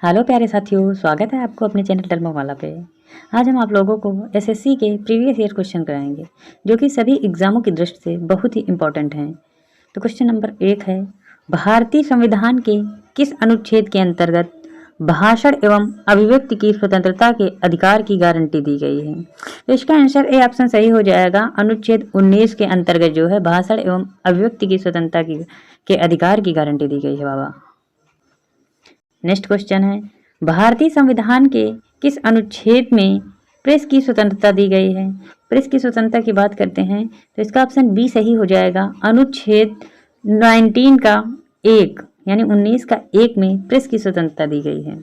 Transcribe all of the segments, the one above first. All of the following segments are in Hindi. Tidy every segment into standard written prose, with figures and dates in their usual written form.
हेलो प्यारे साथियों, स्वागत है आपको अपने चैनल टर्मोवाला पे। आज हम आप लोगों को एसएससी के प्रीवियस ईयर क्वेश्चन कराएंगे जो कि सभी एग्जामों की दृष्टि से बहुत ही इम्पोर्टेंट हैं। तो क्वेश्चन नंबर 1 है, भारतीय संविधान के किस अनुच्छेद के अंतर्गत भाषण एवं अभिव्यक्ति की स्वतंत्रता के अधिकार की गारंटी दी गई है? तो इसका आंसर ए ऑप्शन सही हो जाएगा। अनुच्छेद 19 के अंतर्गत जो है भाषण एवं अभिव्यक्ति की स्वतंत्रता के अधिकार की गारंटी दी गई है बाबा। नेक्स्ट क्वेश्चन है, भारतीय संविधान के किस अनुच्छेद में प्रेस की स्वतंत्रता दी गई है? प्रेस की स्वतंत्रता की बात करते हैं तो इसका ऑप्शन बी सही हो जाएगा। अनुच्छेद 19 का 1 यानी 19 का 1 में प्रेस की स्वतंत्रता दी गई है।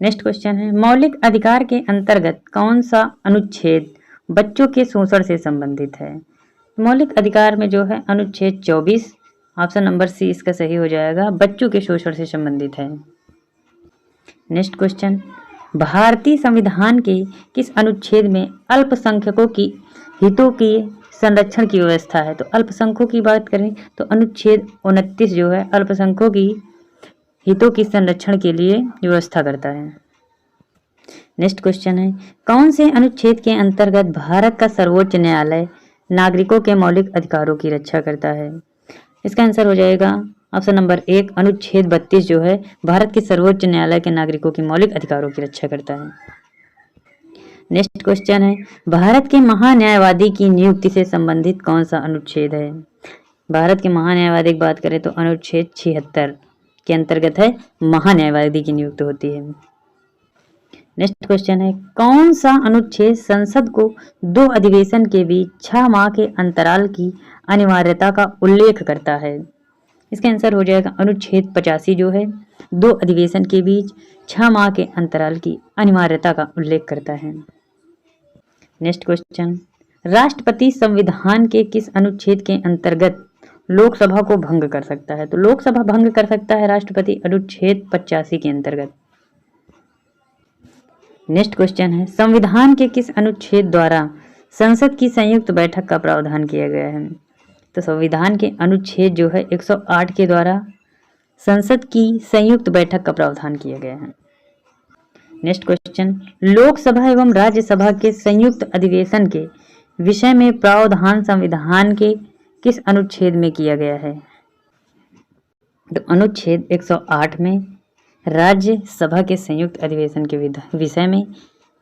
नेक्स्ट क्वेश्चन है, मौलिक अधिकार के अंतर्गत कौन सा अनुच्छेद बच्चों के शोषण से संबंधित है? मौलिक अधिकार में जो है अनुच्छेद 24, ऑप्शन नंबर सी इसका सही हो जाएगा, बच्चों के शोषण से संबंधित है। नेक्स्ट क्वेश्चन, भारतीय संविधान के किस अनुच्छेद में अल्पसंख्यकों की हितों की संरक्षण की व्यवस्था है? तो अल्पसंख्यकों की बात करें तो अनुच्छेद 29 जो है अल्पसंख्यकों की हितों की संरक्षण के लिए व्यवस्था करता है। नेक्स्ट क्वेश्चन है, कौन से अनुच्छेद के अंतर्गत भारत का सर्वोच्च न्यायालय नागरिकों के मौलिक अधिकारों की रक्षा करता है? इसका आंसर हो जाएगा ऑप्शन नंबर 1, अनुच्छेद 32 जो है भारत के सर्वोच्च न्यायालय के नागरिकों की मौलिक अधिकारों की रक्षा करता है। नेक्स्ट क्वेश्चन है, भारत के महान्यायवादी की नियुक्ति से संबंधित कौन सा अनुच्छेद है? भारत के महान्यायवादी की बात करें तो अनुच्छेद 76 के अंतर्गत है महान्यायवादी की नियुक्ति होती है। नेक्स्ट क्वेश्चन है, कौन सा अनुच्छेद संसद को 2 अधिवेशन के बीच 6 माह के अंतराल की अनिवार्यता का उल्लेख करता है? इसका आंसर हो जाएगा अनुच्छेद 85 जो है 2 अधिवेशन के बीच 6 माह के अंतराल की अनिवार्यता का उल्लेख करता है। नेक्स्ट क्वेश्चन, राष्ट्रपति संविधान के किस अनुच्छेद के अंतर्गत लोकसभा को भंग कर सकता है? तो लोकसभा भंग कर सकता है राष्ट्रपति अनुच्छेद 85 के अंतर्गत। नेक्स्ट क्वेश्चन है, संविधान के किस अनुच्छेद द्वारा संसद की संयुक्त बैठक का प्रावधान किया गया है? तो संविधान के अनुच्छेद जो है 108 के द्वारा संसद की संयुक्त बैठक का प्रावधान किया गया है। नेक्स्ट क्वेश्चन, लोकसभा एवं राज्यसभा के संयुक्त अधिवेशन के विषय में प्रावधान संविधान के किस अनुच्छेद में किया गया है? तो अनुच्छेद 108 में राज्यसभा के संयुक्त अधिवेशन के विषय में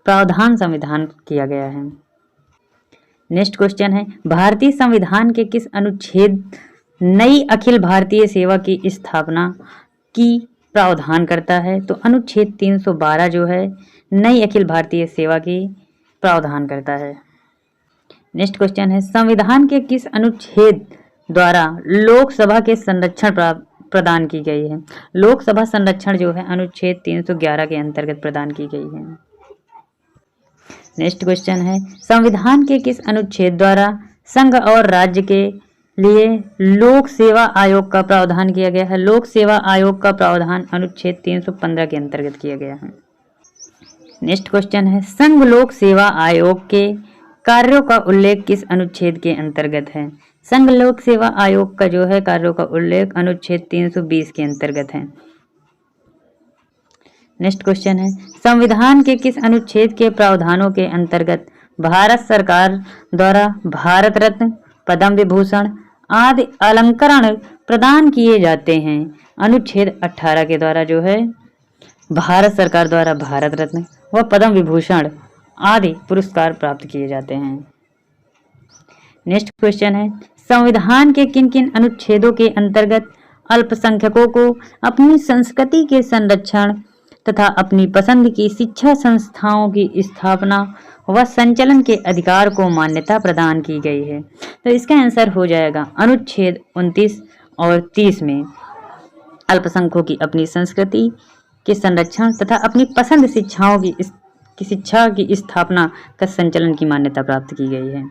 प्रावधान संविधान किया गया है। नेक्स्ट क्वेश्चन है, भारतीय संविधान के किस अनुच्छेद नई अखिल भारतीय सेवा की स्थापना की प्रावधान करता है? तो अनुच्छेद 312 जो है नई अखिल भारतीय सेवा की प्रावधान करता है। नेक्स्ट क्वेश्चन है, संविधान के किस अनुच्छेद द्वारा लोकसभा के संरक्षण प्रदान की गई है? लोकसभा संरक्षण जो है अनुच्छेद 311 के अंतर्गत प्रदान की गई है। नेक्स्ट क्वेश्चन है, संविधान के किस अनुच्छेद द्वारा संघ और राज्य के लिए लोक सेवा आयोग का प्रावधान किया गया है? लोक सेवा आयोग का प्रावधान अनुच्छेद 315 के अंतर्गत किया गया है। नेक्स्ट क्वेश्चन है, संघ लोक सेवा आयोग के कार्यों का उल्लेख किस अनुच्छेद के अंतर्गत है? संघ लोक सेवा आयोग का जो है कार्यों का उल्लेख अनुच्छेद 320 के अंतर्गत है। नेक्स्ट क्वेश्चन है, संविधान के किस अनुच्छेद के प्रावधानों के अंतर्गत भारत सरकार द्वारा भारत रत्न, पद्म विभूषण आदि अलंकरण प्रदान किए जाते हैं? अनुच्छेद 18 के द्वारा जो है भारत सरकार द्वारा भारत रत्न व पद्म विभूषण आदि पुरस्कार प्राप्त किए जाते हैं। नेक्स्ट क्वेश्चन है, संविधान के किन किन अनुच्छेदों के अंतर्गत अल्पसंख्यकों को अपनी संस्कृति के संरक्षण तथा अपनी पसंद की शिक्षा संस्थाओं की स्थापना व संचालन के अधिकार को मान्यता प्रदान की गई है? तो इसका आंसर हो जाएगा अनुच्छेद 29 और 30 में अल्पसंख्यकों की अपनी संस्कृति के संरक्षण तथा अपनी पसंद शिक्षाओं की शिक्षा की स्थापना का संचालन की मान्यता प्राप्त की गई है।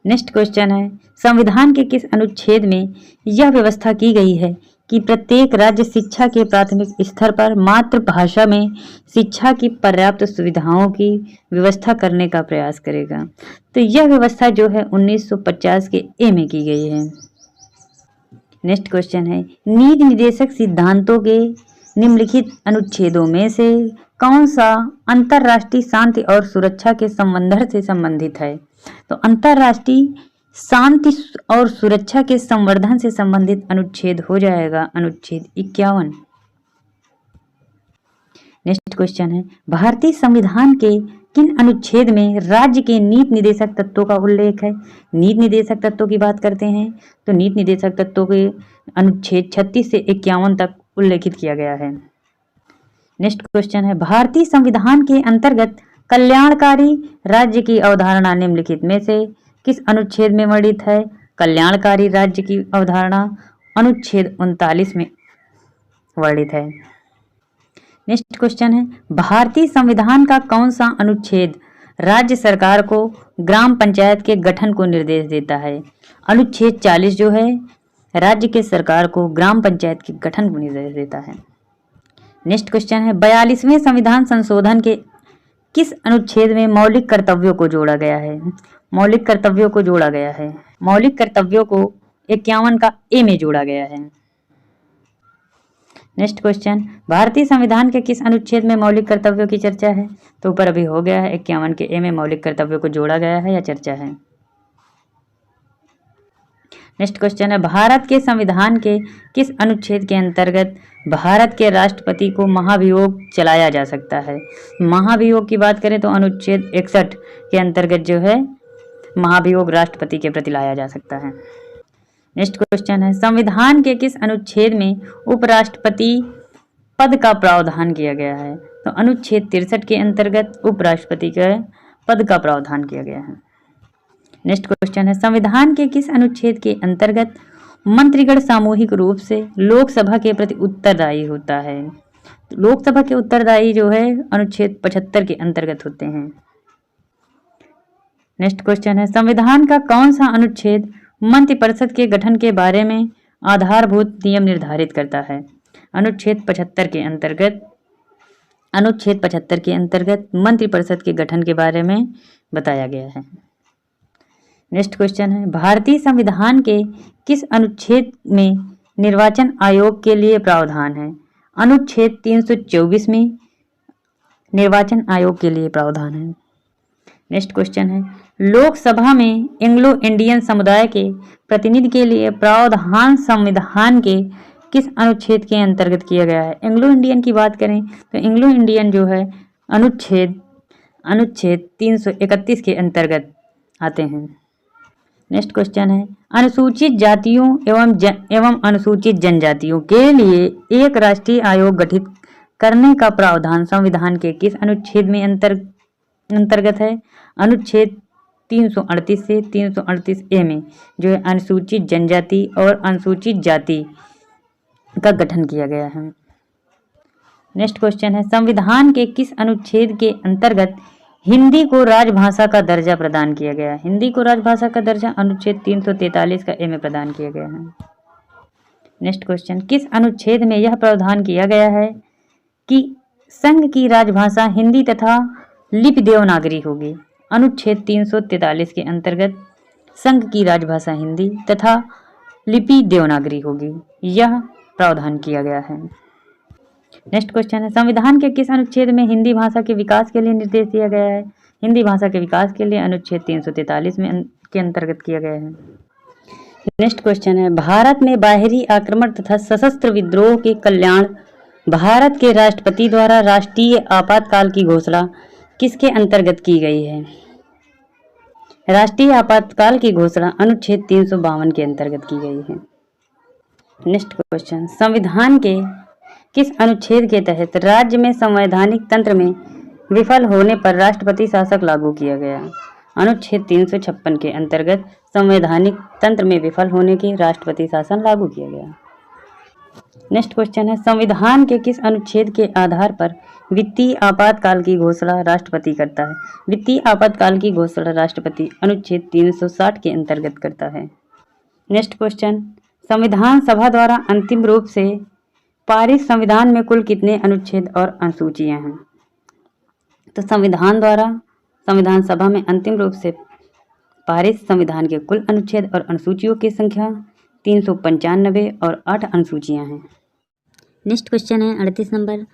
नेक्स्ट क्वेश्चन है, संविधान के किस अनुच्छेद में यह व्यवस्था की गई है कि प्रत्येक राज्य शिक्षा के प्राथमिक स्तर पर मातृभाषा में शिक्षा की पर्याप्त सुविधाओं की व्यवस्था करने का प्रयास करेगा? तो यह व्यवस्था जो है 1950 के ए में की गई है। नेक्स्ट क्वेश्चन है, नीति निर्देशक सिद्धांतों के निम्नलिखित अनुच्छेदों में से कौन सा अंतर्राष्ट्रीय शांति और सुरक्षा के संवर्धन से संबंधित है? तो अंतर्राष्ट्रीय शांति और सुरक्षा के संवर्धन से संबंधित अनुच्छेद हो जाएगा अनुच्छेद 51। नेक्स्ट क्वेश्चन है, भारतीय संविधान के किन अनुच्छेद में राज्य के नीति निर्देशक तत्वों का उल्लेख है? नीति निर्देशक तत्वों की बात करते हैं तो नीति निर्देशक तत्वों के अनुच्छेद 36 से 51 तक उल्लेखित किया गया है। नेक्स्ट क्वेश्चन है, भारतीय संविधान के अंतर्गत कल्याणकारी राज्य की अवधारणा निम्नलिखित में से किस अनुच्छेद में वर्णित है? कल्याणकारी राज्य की अवधारणा अनुच्छेद 39 में वर्णित है। नेक्स्ट क्वेश्चन है, भारतीय संविधान का कौन सा अनुच्छेद राज्य सरकार को ग्राम पंचायत के गठन को निर्देश देता है? अनुच्छेद 40 जो है राज्य के सरकार को ग्राम पंचायत के गठन को निर्देश देता है। नेक्स्ट क्वेश्चन है, 42वें संविधान संशोधन के किस अनुच्छेद में मौलिक कर्तव्यों को जोड़ा गया है? मौलिक कर्तव्यों को जोड़ा गया है, मौलिक कर्तव्यों को 51 का ए में जोड़ा गया है। नेक्स्ट क्वेश्चन, भारतीय संविधान के किस अनुच्छेद में मौलिक कर्तव्यों की चर्चा है? तो ऊपर अभी हो गया है, 51 के ए में मौलिक कर्तव्यों को जोड़ा गया है या चर्चा है। नेक्स्ट क्वेश्चन है, भारत के संविधान के किस अनुच्छेद के अंतर्गत भारत के राष्ट्रपति को महाभियोग चलाया जा सकता है? महाभियोग की बात करें तो अनुच्छेद 61 के अंतर्गत जो है महाभियोग राष्ट्रपति के प्रति लाया जा सकता है। नेक्स्ट क्वेश्चन है, संविधान के किस अनुच्छेद में उपराष्ट्रपति पद का प्रावधान किया गया है? तो अनुच्छेद 63 के अंतर्गत उपराष्ट्रपति के पद का प्रावधान किया गया है। नेक्स्ट क्वेश्चन है, संविधान के किस अनुच्छेद के अंतर्गत मंत्रिगण सामूहिक रूप से लोकसभा के प्रति उत्तरदायी होता है? लोकसभा के उत्तरदायी जो है अनुच्छेद 75 के अंतर्गत होते हैं। नेक्स्ट क्वेश्चन है, संविधान का कौन सा अनुच्छेद मंत्रिपरिषद के गठन के बारे में आधारभूत नियम निर्धारित करता है? अनुच्छेद 75 के अंतर्गत मंत्रिपरिषद के गठन के बारे में बताया गया है। नेक्स्ट क्वेश्चन है, भारतीय संविधान के किस अनुच्छेद में निर्वाचन आयोग के लिए प्रावधान है? अनुच्छेद 324 में निर्वाचन आयोग के लिए प्रावधान है। नेक्स्ट क्वेश्चन है, लोकसभा में एंग्लो इंडियन समुदाय के प्रतिनिधि के लिए प्रावधान संविधान के किस अनुच्छेद के अंतर्गत किया गया है? एंग्लो इंडियन की बात करें तो एंग्लो इंडियन जो है अनुच्छेद 331 के अंतर्गत आते हैं। नेक्स्ट क्वेश्चन है, अनुसूचित जातियों एवं अनुसूचित जनजातियों के लिए एक राष्ट्रीय आयोग गठित करने का प्रावधान संविधान के किस अनुच्छेद में अंतर्गत है? अनुच्छेद 338 से 338 ए में जो है अनुसूचित जनजाति और अनुसूचित जाति का गठन किया गया है। नेक्स्ट क्वेश्चन है, संविधान के किस अनुच्छेद के अंतर्गत हिंदी को राजभाषा का दर्जा प्रदान किया गया है? हिंदी को राजभाषा का दर्जा अनुच्छेद 343 का ए में प्रदान किया गया है। नेक्स्ट क्वेश्चन, किस अनुच्छेद में यह प्रावधान किया गया है कि संघ की राजभाषा हिंदी तथा लिपि देवनागरी होगी? अनुच्छेद 343 के अंतर्गत संघ की राजभाषा हिंदी तथा लिपि देवनागरी होगी, यह प्रावधान किया गया है। नेक्स्ट क्वेश्चन है, संविधान के किस अनुच्छेद में हिंदी भाषा के विकास के लिए निर्देश दिया गया है? हिंदी भाषा के विकास के लिए अनुच्छेद 343 में के अंतर्गत किया गया है। नेक्स्ट क्वेश्चन है, भारत में बाहरी आक्रमण तथा सशस्त्र विद्रोह के कल्याण भारत के राष्ट्रपति द्वारा राष्ट्रीय आपातकाल की घोषणा किसके अंतर्गत की गई है? राष्ट्रीय आपातकाल की घोषणा अनुच्छेद 352 के अंतर्गत की गई है। नेक्स्ट क्वेश्चन, संविधान के किस अनुच्छेद के तहत राज्य में संवैधानिक तंत्र में विफल होने पर राष्ट्रपति शासन लागू किया गया? अनुच्छेद 356 के अंतर्गत संवैधानिक तंत्र में विफल होने के राष्ट्रपति शासन लागू किया गया। नेक्स्ट क्वेश्चन है, संविधान के किस अनुच्छेद के आधार पर वित्तीय आपातकाल की घोषणा राष्ट्रपति करता है? वित्तीय आपातकाल की घोषणा राष्ट्रपति अनुच्छेद 360 के अंतर्गत करता है। नेक्स्ट क्वेश्चन, संविधान सभा द्वारा अंतिम रूप से पारित संविधान में कुल कितने अनुच्छेद और अनुसूचियां हैं? तो संविधान द्वारा संविधान सभा में अंतिम रूप से पारित संविधान के कुल अनुच्छेद और अनुसूचियों की संख्या 395 और 8 अनुसूचियां हैं। नेक्स्ट क्वेश्चन है 38 नंबर,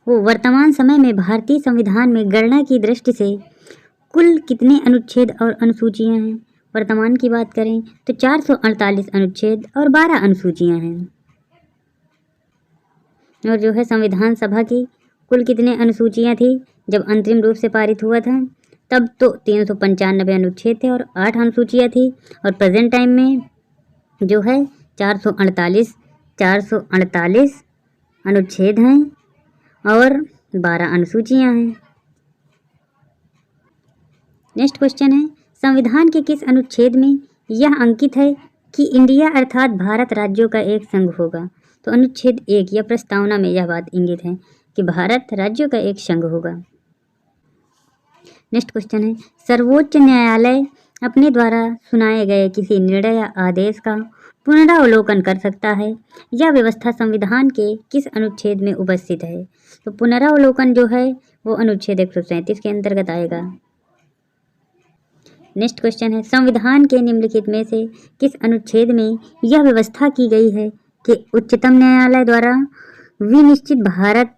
वर्तमान समय में भारतीय संविधान में गणना की दृष्टि से कुल कितने अनुच्छेद और अनुसूचियां हैं? वर्तमान की बात करें तो 448 अनुच्छेद और 12 अनुसूचियां हैं। और जो है संविधान सभा की कुल कितने अनुसूचियां थी जब अंतरिम रूप से पारित हुआ था? तब तो 395 अनुच्छेद थे और 8 अनुसूचियां थी। और प्रेजेंट टाइम में जो है 448 अनुच्छेद हैं और 12 अनुसूचियां हैं। नेक्स्ट क्वेश्चन है, संविधान के किस अनुच्छेद में यह अंकित है कि इंडिया अर्थात भारत राज्यों का एक संघ होगा? तो अनुच्छेद 1 या प्रस्तावना में यह बात इंगित है कि भारत राज्यों का एक संघ होगा। नेक्स्ट क्वेश्चन है, सर्वोच्च न्यायालय अपने द्वारा सुनाए गए किसी निर्णय या आदेश का पुनरावलोकन कर सकता है? यह व्यवस्था संविधान के किस अनुच्छेद में उपस्थित है? तो पुनरावलोकन जो है वो अनुच्छेद 137 के अंतर्गत आएगा। नेक्स्ट क्वेश्चन है, संविधान के निम्नलिखित में से किस अनुच्छेद में यह व्यवस्था की गई है कि उच्चतम न्यायालय द्वारा विनिश्चित भारत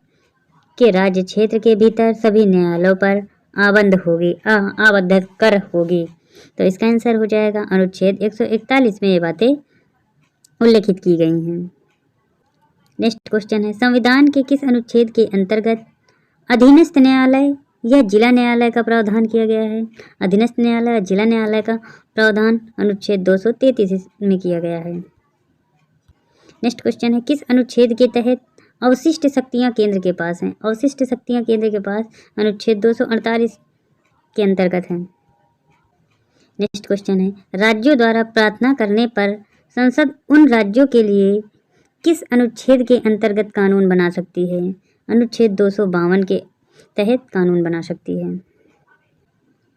के राज्य क्षेत्र के भीतर सभी न्यायालयों पर आबद्ध कर होगी? तो इसका आंसर हो जाएगा अनुच्छेद 141 में ये बातें उल्लेखित की गई हैं। नेक्स्ट क्वेश्चन है, संविधान के किस अनुच्छेद के अंतर्गत अधीनस्थ न्यायालय यह जिला न्यायालय का प्रावधान किया गया है? अधीनस्थ न्यायालय और जिला न्यायालय का प्रावधान अनुच्छेद 233 में किया गया है। नेक्स्ट क्वेश्चन है, किस अनुच्छेद के तहत अवशिष्ट शक्तियां केंद्र के पास हैं? अवशिष्ट शक्तियां केंद्र के पास अनुच्छेद 248 के अंतर्गत हैं। नेक्स्ट क्वेश्चन है, राज्यों द्वारा प्रार्थना करने पर संसद उन राज्यों के लिए किस अनुच्छेद के अंतर्गत कानून बना सकती है? अनुच्छेद 252 के तहत कानून बना सकती है।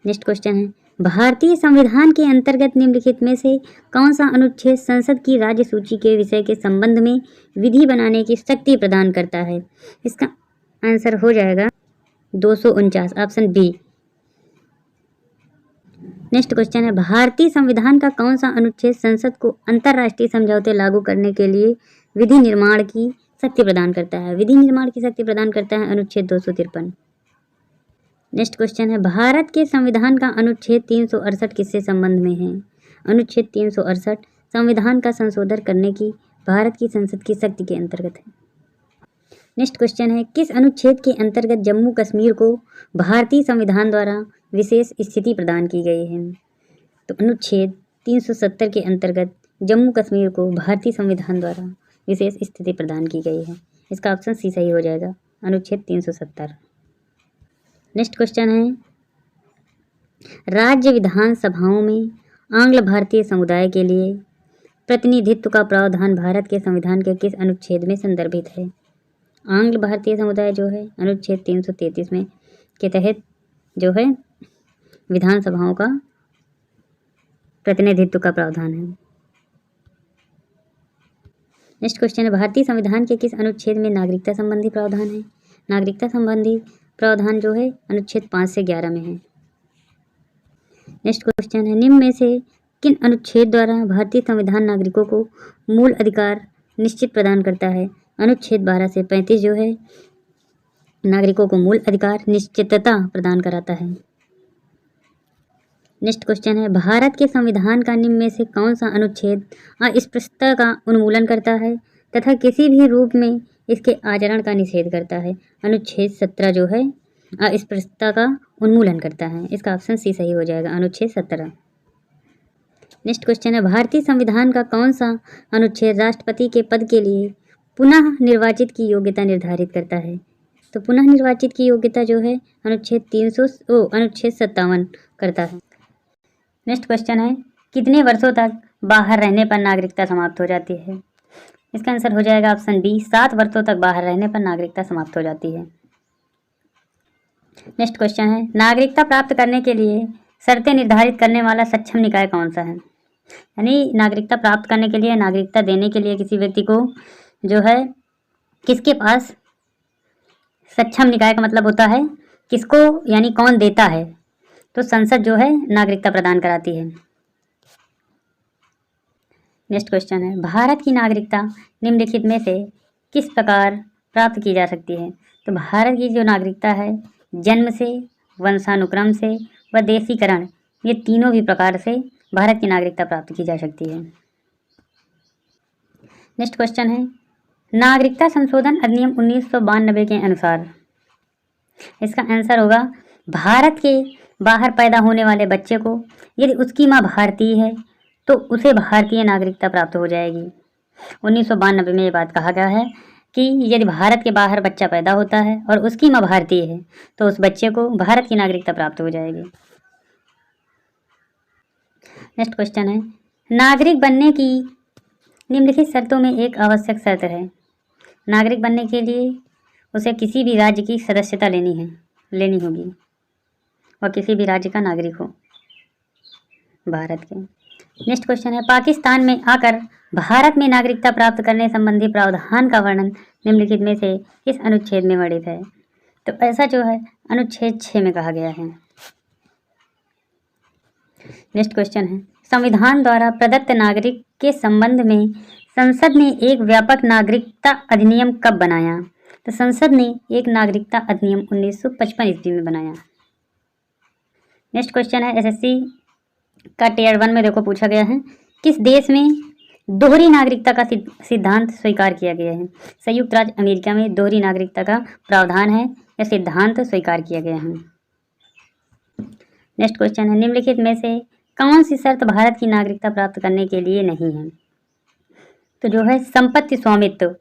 नेक्स्ट क्वेश्चन है, भारतीय संविधान के अंतर्गत निम्नलिखित में से कौन सा अनुच्छेद संसद की राज्य सूची के विषय के संबंध में विधि बनाने की शक्ति प्रदान करता है? इसका आंसर हो जाएगा 249, ऑप्शन बी। नेक्स्ट क्वेश्चन है, भारतीय संविधान का कौन सा अनुच्छेद संसद को अंतर्राष्ट्रीय समझौते लागू करने के लिए विधि निर्माण की शक्ति प्रदान करता है? विधि निर्माण की शक्ति प्रदान करता है अनुच्छेद 253। नेक्स्ट क्वेश्चन है, भारत के संविधान का अनुच्छेद 368 किससे संबंध में है? अनुच्छेद 368 संविधान का संशोधन करने की भारत की संसद की शक्ति के अंतर्गत है। नेक्स्ट क्वेश्चन है, किस अनुच्छेद के अंतर्गत जम्मू कश्मीर को भारतीय संविधान द्वारा विशेष स्थिति प्रदान की गई है? तो अनुच्छेद 370 के अंतर्गत जम्मू कश्मीर को भारतीय संविधान द्वारा विशेष स्थिति प्रदान की गई है। इसका ऑप्शन सी सही हो जाएगा, अनुच्छेद 370। नेक्स्ट क्वेश्चन है, राज्य विधानसभाओं में आंग्ल भारतीय समुदाय के लिए प्रतिनिधित्व का प्रावधान भारत के संविधान के किस अनुच्छेद में संदर्भित है? आंग्ल भारतीय समुदाय जो है अनुच्छेद 333 में के तहत जो है विधानसभाओं का प्रतिनिधित्व का प्रावधान है। नेक्स्ट क्वेश्चन है, भारतीय संविधान के किस अनुच्छेद में नागरिकता संबंधी प्रावधान है? नागरिकता संबंधी प्रावधान जो है अनुच्छेद 5 से 11 में है। नेक्स्ट क्वेश्चन है, निम्न में से किन अनुच्छेद द्वारा भारतीय संविधान नागरिकों को मूल अधिकार निश्चित प्रदान करता है? अनुच्छेद 12 से 35 जो है नागरिकों को मूल अधिकार निश्चितता प्रदान कराता है। नेक्स्ट क्वेश्चन है, भारत के संविधान का निम्न में से कौन सा अनुच्छेद अस्पृश्यता का उन्मूलन करता है तथा किसी भी रूप में इसके आचरण का निषेध करता है? अनुच्छेद 17 जो है अस्पृश्यता का उन्मूलन करता है। इसका ऑप्शन सी सही हो जाएगा, अनुच्छेद 17। नेक्स्ट क्वेश्चन है, भारतीय संविधान का कौन सा अनुच्छेद राष्ट्रपति के पद के लिए पुनः निर्वाचित की योग्यता निर्धारित करता है? तो पुनः निर्वाचित की योग्यता जो है अनुच्छेद 57 करता है। नेक्स्ट क्वेश्चन है, कितने वर्षों तक बाहर रहने पर नागरिकता समाप्त हो जाती है? इसका आंसर हो जाएगा ऑप्शन बी, 7 वर्षों तक बाहर रहने पर नागरिकता समाप्त हो जाती है। नेक्स्ट क्वेश्चन है, नागरिकता प्राप्त करने के लिए शर्तें निर्धारित करने वाला सक्षम निकाय कौन सा है? यानी नागरिकता प्राप्त करने के लिए, नागरिकता देने के लिए किसी व्यक्ति को जो है किसके पास सक्षम निकाय का मतलब होता है किसको, यानी कौन देता है? तो संसद जो है नागरिकता प्रदान कराती है। नेक्स्ट क्वेश्चन है, भारत की नागरिकता निम्नलिखित में से किस प्रकार प्राप्त की जा सकती है? तो भारत की जो नागरिकता है जन्म से, वंशानुक्रम से व देशीकरण, ये तीनों भी प्रकार से भारत की नागरिकता प्राप्त की जा सकती है। नेक्स्ट क्वेश्चन है, नागरिकता संशोधन अधिनियम 1992 के अनुसार, इसका आंसर होगा भारत के बाहर पैदा होने वाले बच्चे को यदि उसकी माँ भारतीय है तो उसे भारतीय नागरिकता प्राप्त हो जाएगी। 1992 में ये बात कहा गया है कि यदि भारत के बाहर बच्चा पैदा होता है और उसकी माँ भारतीय है तो उस बच्चे को भारत की नागरिकता प्राप्त हो जाएगी। नेक्स्ट क्वेश्चन है, नागरिक बनने की निम्नलिखित शर्तों में एक आवश्यक शर्त है। नागरिक बनने के लिए उसे किसी भी राज्य की सदस्यता लेनी होगी और किसी भी राज्य का नागरिक हो भारत के। नेक्स्ट क्वेश्चन है, पाकिस्तान में आकर भारत में नागरिकता प्राप्त करने संबंधी प्रावधान का वर्णन निम्नलिखित में से किस अनुच्छेद में वर्णित है? तो ऐसा जो है अनुच्छेद 6 में कहा गया है। नेक्स्ट क्वेश्चन है, संविधान द्वारा प्रदत्त नागरिक के संबंध में संसद ने एक व्यापक नागरिकता अधिनियम कब बनाया? तो संसद ने एक नागरिकता अधिनियम 1955 ईस्वी में बनाया। नेक्स्ट क्वेश्चन है, एसएससी का टियर 1 में देखो पूछा गया है, किस देश में दोहरी नागरिकता का सिद्धांत स्वीकार किया गया है? संयुक्त राज्य अमेरिका में दोहरी नागरिकता का प्रावधान है या सिद्धांत स्वीकार किया गया है। नेक्स्ट क्वेश्चन है, निम्नलिखित में से कौन सी शर्त भारत की नागरिकता प्राप्त करने के लिए नहीं है? तो जो है संपत्ति स्वामित्व,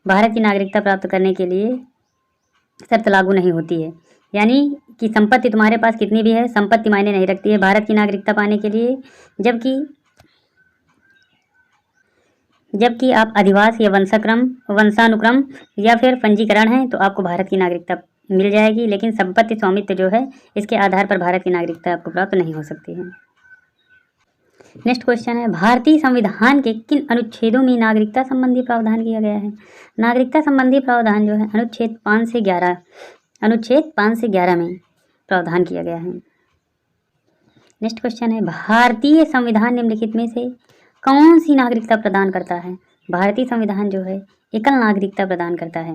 भारत की नागरिकता प्राप्त करने के लिए शर्त लागू नहीं होती है। यानी कि संपत्ति तुम्हारे पास कितनी भी है, संपत्ति मायने नहीं रखती है भारत की नागरिकता पाने के लिए। जबकि आप अधिवास या वंशानुक्रम या फिर पंजीकरण है तो आपको भारत की नागरिकता मिल जाएगी, लेकिन संपत्ति स्वामित्व जो है इसके आधार पर भारत की नागरिकता आपको प्राप्त नहीं हो सकती है। नेक्स्ट क्वेश्चन है, भारतीय संविधान के किन अनुच्छेदों में नागरिकता संबंधी प्रावधान किया गया है? नागरिकता संबंधी प्रावधान जो है अनुच्छेद 5 से 11 में प्रावधान किया गया है। नेक्स्ट क्वेश्चन है, भारतीय संविधान निम्नलिखित में से कौन सी नागरिकता प्रदान करता है? भारतीय संविधान जो है एकल नागरिकता प्रदान करता है।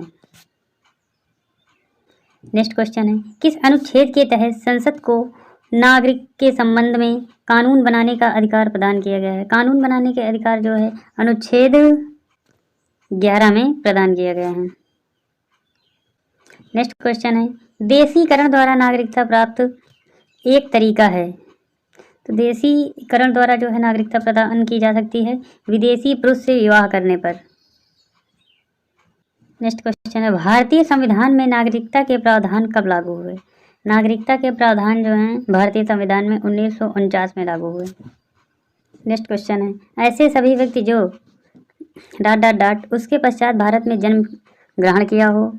नेक्स्ट क्वेश्चन है, किस अनुच्छेद के तहत संसद को नागरिक के संबंध में कानून बनाने का अधिकार प्रदान किया गया है? कानून बनाने के अधिकार जो है अनुच्छेद 11 में प्रदान किया गया है। नेक्स्ट क्वेश्चन है, देशीकरण द्वारा नागरिकता प्राप्त एक तरीका है। तो देशीकरण द्वारा जो है नागरिकता प्रदान की जा सकती है विदेशी पुरुष से विवाह करने पर। नेक्स्ट क्वेश्चन है, भारतीय संविधान में नागरिकता के प्रावधान कब लागू हुए? नागरिकता के प्रावधान जो हैं भारतीय संविधान में 1949 में लागू हुए। नेक्स्ट क्वेश्चन है, ऐसे सभी व्यक्ति जो ... उसके पश्चात भारत में जन्म ग्रहण किया हो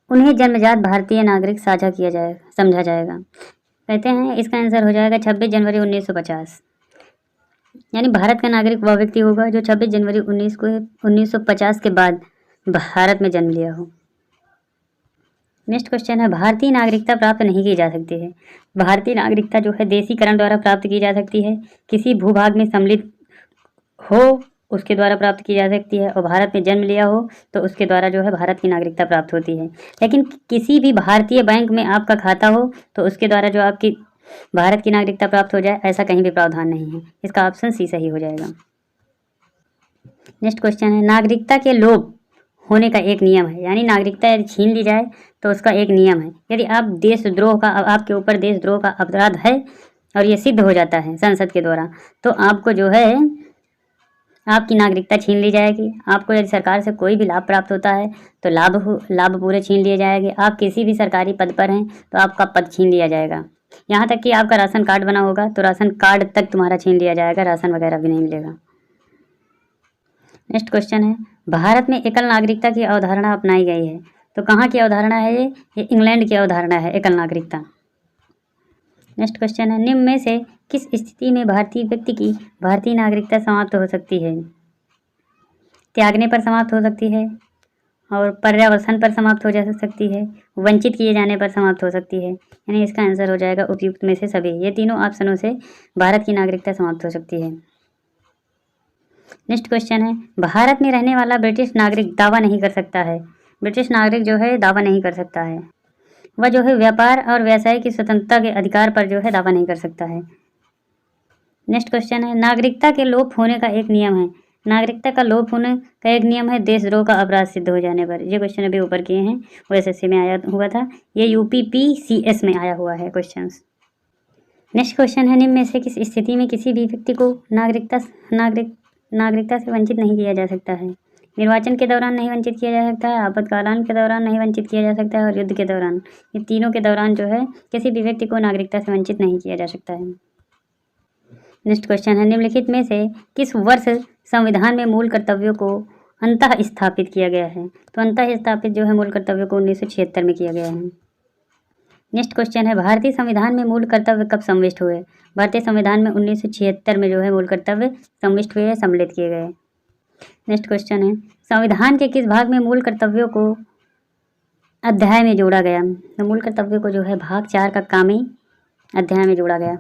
उन्हें जन्मजात भारतीय नागरिक समझा जाएगा। कहते हैं इसका आंसर हो जाएगा 26 जनवरी 1950। यानी भारत का नागरिक वह व्यक्ति होगा जो 26 जनवरी 1950 के बाद भारत में जन्म लिया हो। नेक्स्ट क्वेश्चन है, भारतीय नागरिकता प्राप्त नहीं की जा सकती है। भारतीय नागरिकता जो है देशीकरण द्वारा प्राप्त की जा सकती है, किसी भूभाग में सम्मिलित हो उसके द्वारा प्राप्त की जा सकती है, और भारत में जन्म लिया हो तो उसके द्वारा जो है भारत की नागरिकता प्राप्त होती है। लेकिन किसी भी भारतीय बैंक में आपका खाता हो तो उसके द्वारा जो आपकी भारत की नागरिकता प्राप्त हो जाए, ऐसा कहीं भी प्रावधान नहीं है। इसका ऑप्शन सी सही हो जाएगा। नेक्स्ट क्वेश्चन है, नागरिकता के लोप होने का एक नियम है। यानी नागरिकता यदि छीन ली जाए तो उसका एक नियम है, यदि आपके ऊपर देशद्रोह का अपराध है और ये सिद्ध हो जाता है संसद के द्वारा, तो आपको जो है आपकी नागरिकता छीन ली जाएगी। आपको यदि सरकार से कोई भी लाभ प्राप्त होता है तो लाभ पूरे छीन लिए जाएंगे। आप किसी भी सरकारी पद पर हैं तो आपका पद छीन लिया जाएगा। यहाँ तक कि आपका राशन कार्ड बना होगा तो राशन कार्ड तक तुम्हारा छीन लिया जाएगा, राशन वगैरह भी नहीं मिलेगा। नेक्स्ट क्वेश्चन है, भारत में एकल नागरिकता की अवधारणा अपनाई गई है। तो कहाँ की अवधारणा है ये इंग्लैंड की अवधारणा है एकल नागरिकता। नेक्स्ट क्वेश्चन है, निम्न में से किस स्थिति में भारतीय व्यक्ति की भारतीय नागरिकता समाप्त हो सकती है? त्यागने पर समाप्त हो सकती है, और पर्यावसन पर समाप्त हो जा सकती है, वंचित किए जाने पर समाप्त हो सकती है। यानी इसका आंसर हो जाएगा उपयुक्त में से सभी। ये तीनों ऑप्शनों से भारत की नागरिकता समाप्त हो सकती है। नेक्स्ट क्वेश्चन है, भारत में रहने वाला ब्रिटिश नागरिक दावा नहीं कर सकता है। ब्रिटिश नागरिक जो है दावा नहीं कर सकता है। वह जो है व्यापार और व्यवसाय की स्वतंत्रता के अधिकार पर जो है दावा नहीं कर सकता है। नेक्स्ट क्वेश्चन है, नागरिकता के लोप होने का एक नियम है। नागरिकता का लोप होने का एक नियम है देशद्रोह का अपराध सिद्ध हो जाने पर। ये क्वेश्चन अभी ऊपर किए हैं, वो एसएससी में आया हुआ था। ये यूपीपीसीएस में आया हुआ है क्वेश्चंस। नेक्स्ट क्वेश्चन है, निम्न में से किस स्थिति में किसी भी व्यक्ति को नागरिकता से वंचित नहीं किया जा सकता है। निर्वाचन के दौरान नहीं वंचित किया जा सकता है, आपातकालीन के दौरान नहीं वंचित किया जा सकता है, और युद्ध के दौरान। ये तीनों के दौरान जो है किसी भी व्यक्ति को नागरिकता से वंचित नहीं किया जा सकता है। नेक्स्ट क्वेश्चन है, निम्नलिखित में से किस वर्ष संविधान में मूल कर्तव्यों को अंतः स्थापित किया गया है। तो अंतः स्थापित जो है मूल कर्तव्यों को 1976 में किया गया है। नेक्स्ट क्वेश्चन है, भारतीय संविधान में मूल कर्तव्य कब सम्मिलित हुए। भारतीय संविधान में 1976 में जो है मूल कर्तव्य सम्मिलित हुए, सम्मिलित किए गए। नेक्स्ट क्वेश्चन है, संविधान के किस भाग में मूल कर्तव्यों को अध्याय में जोड़ा गया। तो मूल कर्तव्यों को जो है भाग 4 का कामी अध्याय में जोड़ा गया।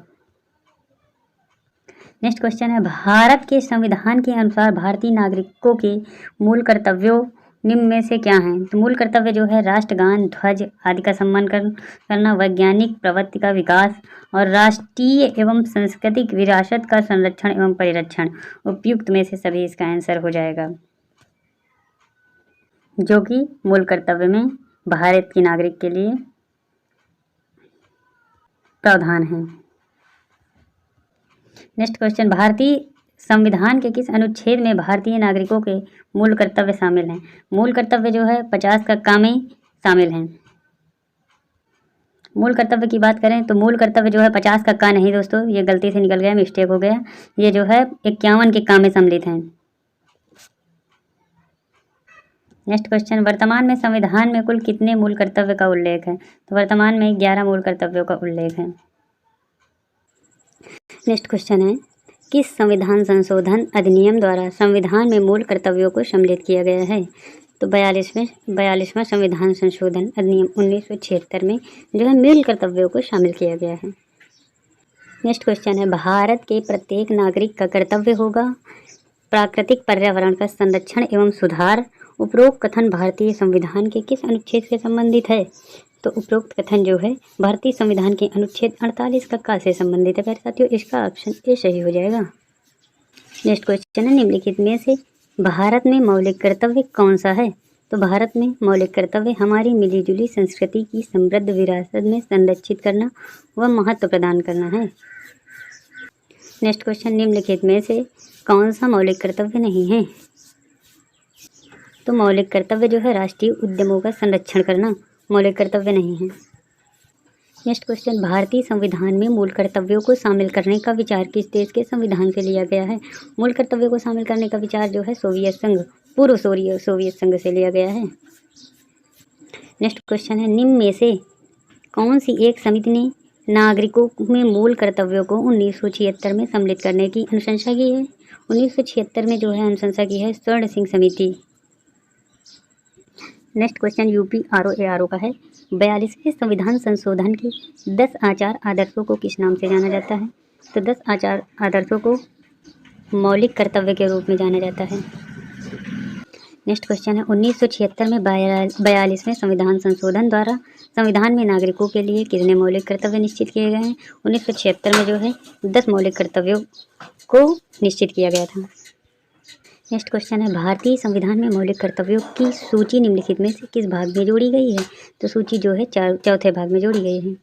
नेक्स्ट क्वेश्चन है, भारत के संविधान के अनुसार भारतीय नागरिकों के मूल कर्तव्यों निम्न में से क्या हैं। तो मूल कर्तव्य जो है राष्ट्रगान, ध्वज आदि का सम्मान करना, वैज्ञानिक प्रवृत्ति का विकास और राष्ट्रीय एवं सांस्कृतिक विरासत का संरक्षण एवं परिरक्षण। उपयुक्त में से सभी इसका आंसर हो जाएगा, जो कि मूल कर्तव्य में भारत के नागरिक के लिए प्रावधान है। नेक्स्ट क्वेश्चन, भारतीय संविधान के किस अनुच्छेद में भारतीय नागरिकों के मूल कर्तव्य शामिल हैं। मूल कर्तव्य जो है 50 का का में शामिल हैं। मूल कर्तव्य की बात करें तो मूल कर्तव्य जो है 50 का नहीं दोस्तों, ये गलती से निकल गया, मिस्टेक हो गया। ये जो है 51 के का में सम्मिलित हैं। नेक्स्ट क्वेश्चन, वर्तमान में संविधान में कुल कितने मूल कर्तव्य का उल्लेख है। तो वर्तमान में 11 मूल कर्तव्यों का उल्लेख है। नेक्स्ट क्वेश्चन है, किस संविधान संशोधन अधिनियम द्वारा संविधान में मूल कर्तव्यों को सम्मिलित किया गया है। तो 42वां संविधान संशोधन अधिनियम 1976 में जो है मूल कर्तव्यों को शामिल किया गया है। नेक्स्ट क्वेश्चन है, भारत के प्रत्येक नागरिक का कर्तव्य होगा प्राकृतिक पर्यावरण का संरक्षण एवं सुधार। उपरोक्त कथन भारतीय संविधान के किस अनुच्छेद से संबंधित है। तो उपरोक्त कथन जो है भारतीय संविधान के अनुच्छेद 48 का से संबंधित है। प्यारे साथियों, इसका ऑप्शन ए सही हो जाएगा। नेक्स्ट क्वेश्चन है, निम्नलिखित में से भारत में मौलिक कर्तव्य कौन सा है। तो भारत में मौलिक कर्तव्य हमारी मिलीजुली संस्कृति की समृद्ध विरासत में संरक्षित करना व महत्व प्रदान करना है। नेक्स्ट क्वेश्चन, निम्नलिखित में से कौन सा मौलिक कर्तव्य नहीं है। तो मौलिक कर्तव्य जो है राष्ट्रीय उद्यमों का संरक्षण करना मौलिक कर्तव्य नहीं है। नेक्स्ट क्वेश्चन, भारतीय संविधान में मूल कर्तव्यों को शामिल करने का विचार किस देश के संविधान से लिया गया है। मूल कर्तव्यों को शामिल करने का विचार जो है सोवियत संघ, पूर्व सोवियत संघ से लिया गया है। नेक्स्ट क्वेश्चन है, निम्न में से कौन सी एक समिति ने नागरिकों में मूल कर्तव्यों को 1976 में सम्मिलित करने की अनुशंसा की है। 1976 में जो है अनुशंसा की है स्वर्ण सिंह समिति। नेक्स्ट क्वेश्चन यूपीआरओ का है, 42वें संविधान संशोधन के 10 आचार आदर्शों को किस नाम से जाना जाता है। तो 10 आचार आदर्शों को मौलिक कर्तव्य के रूप में जाना जाता है। नेक्स्ट क्वेश्चन है, 1976 में 42वें संविधान संशोधन द्वारा संविधान में नागरिकों के लिए कितने मौलिक कर्तव्य निश्चित किए गए हैं। 1976 में जो है 10 मौलिक कर्तव्यों को निश्चित किया गया था। नेक्स्ट क्वेश्चन है, भारतीय संविधान में मौलिक कर्तव्यों की सूची निम्नलिखित में से किस भाग में जोड़ी गई है। तो सूची जो है चौथे भाग में जोड़ी गई है।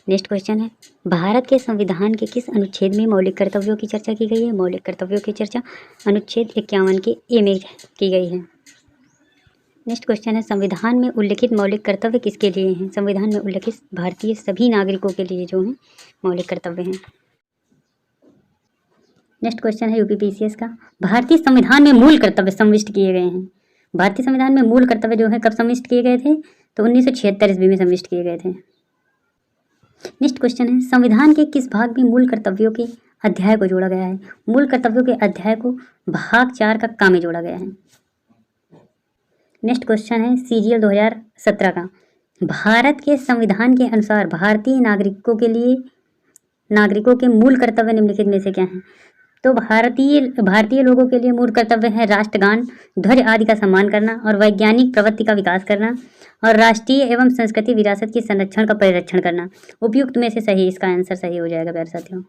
नेक्स्ट क्वेश्चन है, भारत के संविधान के किस अनुच्छेद में मौलिक कर्तव्यों की चर्चा की गई है। मौलिक कर्तव्यों की चर्चा अनुच्छेद 51 के ए में की गई है। नेक्स्ट क्वेश्चन है, संविधान में उल्लिखित मौलिक कर्तव्य किसके लिए हैं। संविधान में उल्लिखित भारतीय सभी नागरिकों के लिए जो हैं मौलिक कर्तव्य हैं। नेक्स्ट क्वेश्चन है यूपीपीसीएस का, भारतीय संविधान में मूल कर्तव्य समाविष्ट किए गए हैं। भारतीय संविधान में मूल कर्तव्य जो है कब समाविष्ट किए गए थे। तो 1976 ईस्वी में समाविष्ट किए गए थे। नेक्स्ट क्वेश्चन है, संविधान के किस भाग में मूल कर्तव्यों के अध्याय को जोड़ा गया है। मूल कर्तव्यों के अध्याय को भाग 4 का में जोड़ा गया है। नेक्स्ट क्वेश्चन है सीरियल 2017 का। भारत के संविधान के अनुसार भारतीय नागरिकों के मूल कर्तव्य निम्नलिखित में से क्या हैं? तो भारतीय लोगों के लिए मूल कर्तव्य है राष्ट्रगान, ध्वज आदि का सम्मान करना और वैज्ञानिक प्रवृत्ति का विकास करना और राष्ट्रीय एवं सांस्कृतिक विरासत के संरक्षण का परिरक्षण करना। उपयुक्त में से सही, इसका आंसर सही हो जाएगा प्यारे साथियों।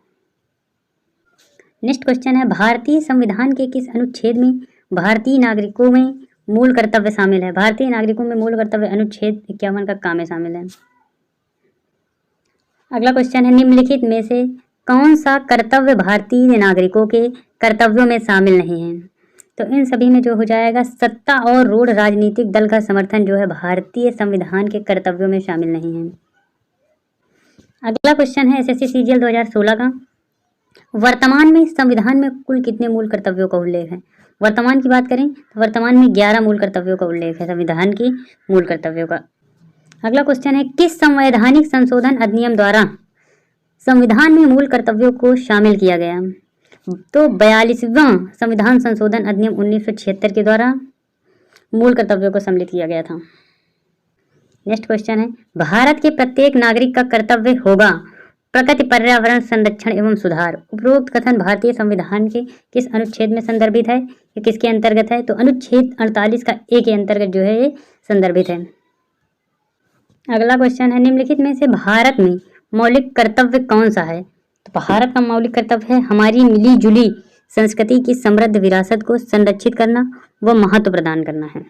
नेक्स्ट क्वेश्चन है भारतीय संविधान के किस अनुच्छेद में भारतीय नागरिकों में मूल कर्तव्य शामिल है? भारतीय नागरिकों में मूल कर्तव्य अनुच्छेद 51 का काम में शामिल है। अगला क्वेश्चन है निम्नलिखित में से कौन सा कर्तव्य भारतीय नागरिकों के कर्तव्यों में शामिल नहीं है? तो इन सभी में जो हो जाएगा सत्ता और रूढ़ राजनीतिक दल का समर्थन जो है भारतीय संविधान के कर्तव्यों में शामिल नहीं है। अगला क्वेश्चन है एसएससी सीजीएल 2016 का। वर्तमान में संविधान में कुल कितने मूल कर्तव्यों का उल्लेख है? वर्तमान की बात करें तो वर्तमान में 11 मूल कर्तव्यों का उल्लेख है संविधान की मूल कर्तव्यों का। अगला क्वेश्चन है किस संवैधानिक संशोधन अधिनियम द्वारा संविधान में मूल कर्तव्यों को शामिल किया गया? तो 42वां संविधान संशोधन अधिनियम 1976 के द्वारा मूल कर्तव्यों को सम्मिलित किया गया था। नेक्स्ट क्वेश्चन है भारत के प्रत्येक नागरिक का कर्तव्य होगा प्रकृति पर्यावरण संरक्षण एवं सुधार। उपरोक्त कथन भारतीय संविधान के किस अनुच्छेद में संदर्भित है या किसके अंतर्गत है? तो अनुच्छेद 48 का ए के अंतर्गत जो है ये संदर्भित है। अगला क्वेश्चन है निम्नलिखित में से भारत में मौलिक कर्तव्य कौन सा है? तो भारत का मौलिक कर्तव्य है हमारी मिली जुली संस्कृति की समृद्ध विरासत को संरक्षित करना व महत्व प्रदान करना है।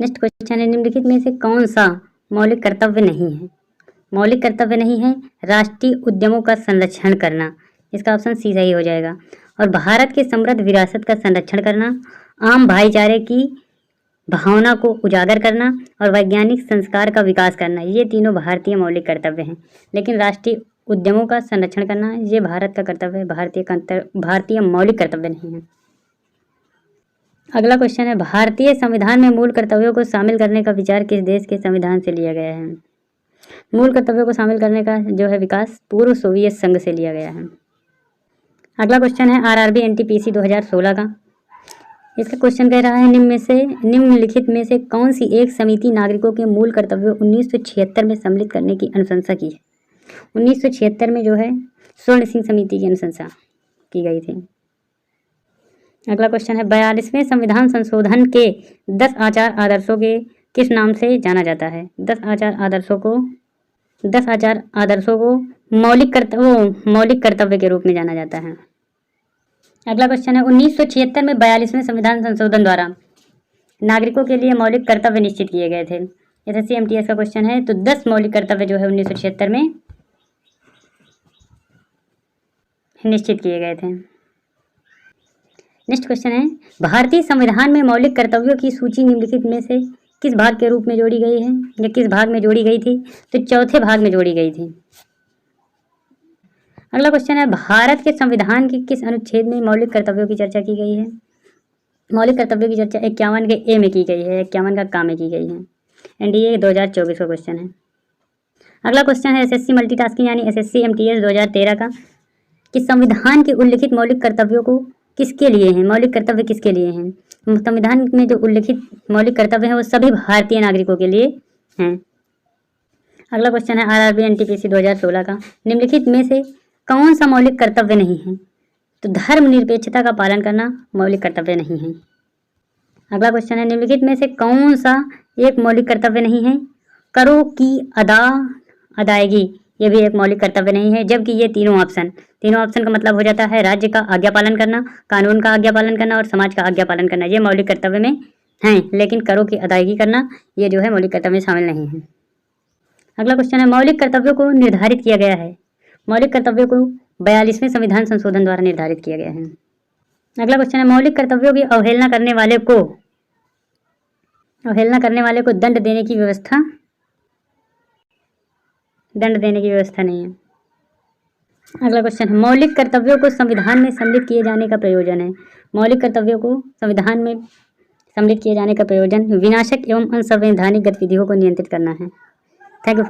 नेक्स्ट क्वेश्चन है निम्नलिखित में से कौन सा मौलिक कर्तव्य नहीं है? मौलिक कर्तव्य नहीं है राष्ट्रीय उद्यमों का संरक्षण करना, इसका ऑप्शन सी सही हो जाएगा। और भारत के समृद्ध विरासत का संरक्षण करना, आम भाईचारे की भावना को उजागर करना और वैज्ञानिक संस्कार का विकास करना, ये तीनों भारतीय मौलिक कर्तव्य हैं। लेकिन राष्ट्रीय उद्यमों का संरक्षण करना ये भारत का कर्तव्य है, भारतीय मौलिक कर्तव्य नहीं है। अगला क्वेश्चन है भारतीय संविधान में मूल कर्तव्यों को शामिल करने का विचार किस देश के संविधान से लिया गया है? मूल कर्तव्यों को शामिल करने का जो है विकास पूर्व सोवियत संघ से लिया गया है। अगला क्वेश्चन है आरआरबी एनटीपीसी 2016 का। इसका क्वेश्चन कह रहा है निम्नलिखित में से कौन सी एक समिति नागरिकों के मूल कर्तव्यों 1976 में सम्मिलित करने की अनुशंसा की है? 1976 में जो है स्वर्ण सिंह समिति की अनुशंसा की गई थी। अगला क्वेश्चन है 42वें संविधान संशोधन के 10 आचार आदर्शों के किस नाम से जाना जाता है? 10 आचार आदर्शों को मौलिक कर्तव्य के रूप में जाना जाता है। अगला क्वेश्चन है 1976 में 42वें संविधान संशोधन द्वारा नागरिकों के लिए मौलिक कर्तव्य निश्चित किए गए थे। एसएससी एमटीएस का क्वेश्चन है। तो 10 मौलिक कर्तव्य जो है 1976 में निश्चित किए गए थे। नेक्स्ट क्वेश्चन है भारतीय संविधान में मौलिक कर्तव्यों की सूची निम्नलिखित में से किस भाग के रूप में जोड़ी गई है या किस भाग में जोड़ी गई थी? तो चौथे भाग में जोड़ी गई थी। अगला क्वेश्चन है भारत के संविधान के किस अनुच्छेद में मौलिक कर्तव्यों की चर्चा की गई है? मौलिक कर्तव्यों की चर्चा 51 के ए में की गई है, 51 का काम में की गई है। एनडीए 2024 का क्वेश्चन है। अगला क्वेश्चन है एसएससी मल्टीटास्किंग यानी एसएससी एमटीएस 2013 का कि संविधान के उल्लिखित मौलिक कर्तव्यों को किसके लिए हैं? मौलिक कर्तव्य किसके लिए हैं? संविधान में जो उल्लिखित मौलिक कर्तव्य हैं वो सभी भारतीय नागरिकों के लिए हैं। अगला क्वेश्चन है आरआरबी एनटीपीसी 2016 का निम्नलिखित में से कौन सा मौलिक कर्तव्य नहीं है? तो धर्मनिरपेक्षता का पालन करना मौलिक कर्तव्य नहीं है। अगला क्वेश्चन है निम्नलिखित में से कौन सा एक मौलिक कर्तव्य नहीं है? करों की अदायगी ये भी एक मौलिक कर्तव्य नहीं है। जबकि ये तीनों ऑप्शन का मतलब हो जाता है राज्य का आज्ञा पालन करना, कानून का आज्ञा पालन करना और समाज का आज्ञा पालन करना, ये मौलिक कर्तव्य में हैं। लेकिन करों की अदायगी करना ये जो है मौलिक कर्तव्य में शामिल नहीं है। अगला क्वेश्चन है मौलिक कर्तव्यों को निर्धारित किया गया है। मौलिक कर्तव्यों को 42वें संविधान संशोधन द्वारा निर्धारित किया गया है। अगला क्वेश्चन है मौलिक कर्तव्यों की अवहेलना करने वाले को दंड देने की व्यवस्था नहीं है। अगला क्वेश्चन है मौलिक कर्तव्यों को संविधान में सम्मिलित किए जाने का प्रयोजन है। मौलिक कर्तव्यों को संविधान में सम्मिलित किए जाने का प्रयोजन विनाशक एवं असंवैधानिक गतिविधियों को नियंत्रित करना है। Thank you.